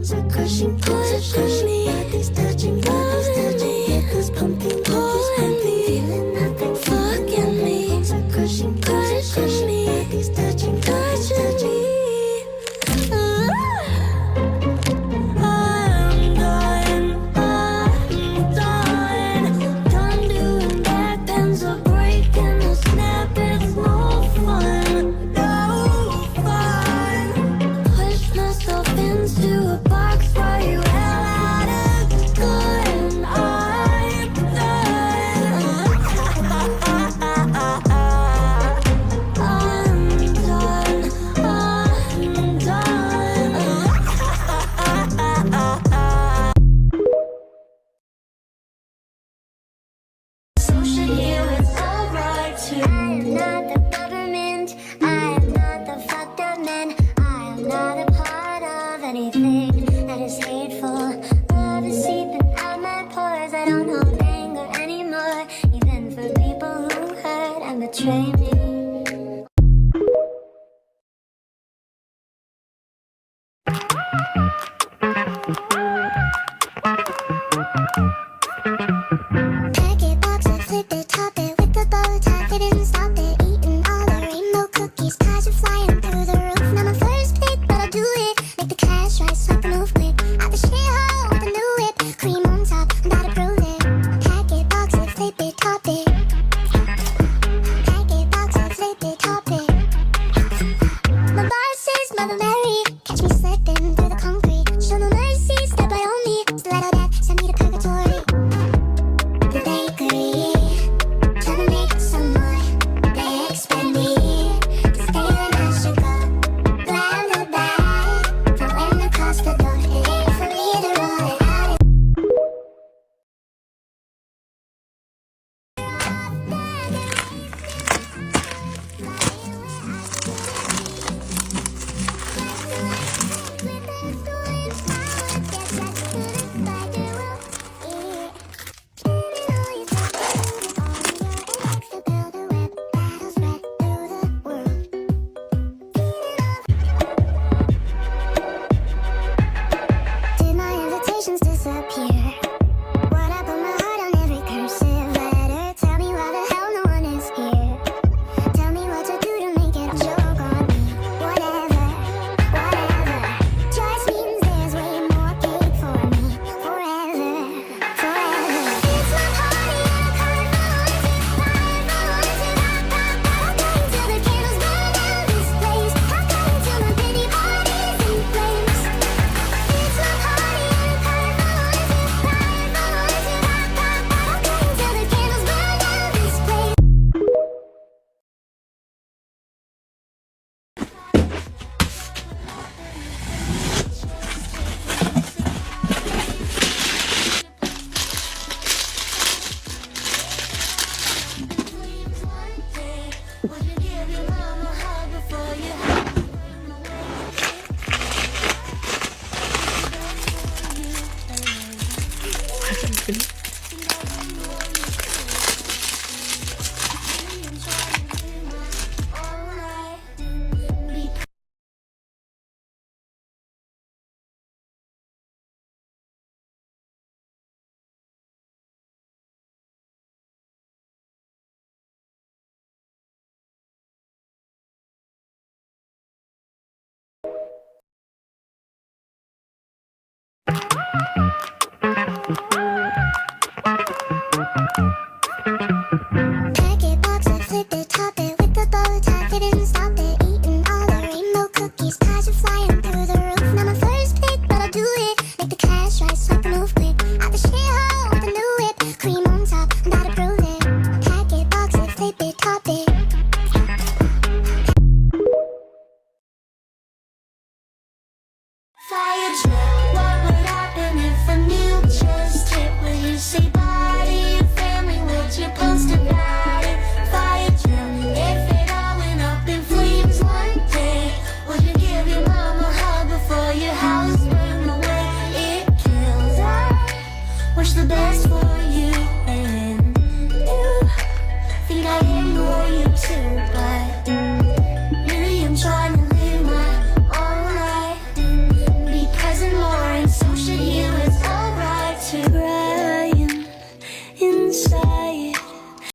Pushing me, nothing's touching me, because pumping, pulling me, feeling nothing, fucking me, pushing me, nothing's touching me. I'm done doing back bends or breaking a snap. It's no fun, no fun. Push myself into a box for you. Anything that is hateful, love is seeping out my pores. I don't hold anger anymore, even for people who hurt and betray me. Pack it, box it, flip it, top it with the bow tie, it didn't stop it. Eating all the rainbow cookies, cars are flying through the roof. Not my first pick, but I'll do it. Make the cash right so I can move quick. Out the shithole with a new whip, cream on top, I'm about to prove it. Pack it, box it, flip it, top it. Pack it, box it, flip it, top it. My boss says, Mother Mary, catch me slipping through the concrete. Show no mercy, step by on me. Stiletto death, send me to purgatory. The bakery, trying to make some more. They expect me to stay when I should go. Grab the bag, from when across the door. It ain't for me to roll it out. Did my invitations disappear? What I put my heart on every cursive letter. Tell me why the hell no one is here. Tell me what to do to make it a joke on me. Whatever, whatever. Just means there's way more cake for me. Forever, forever. It's my party and I can't till the candles burn down this place. I'm going till my pity party's in flames. It's my party and I can't till the candles burn down this place. Would you give your mama a hug before you Pack it, box it, flip it, top it with the bow tie, it didn't stop it. Eating all the rainbow cookies, cars are flying through the roof. Not my first pick, but I'll do it. Make the cash right so I can move quick. Out the shithole with a new whip, cream on top, I'm about to prove it. Pack it, box it, flip it, top it. Fire jet, what would happen if a new just hit? Would you say bye to your family? Would you post about it? Fire jet, if it all went up in flames one day, would you give your mama a hug before your house burned away? It kills. I wish the best for you, and you think I ignore you too.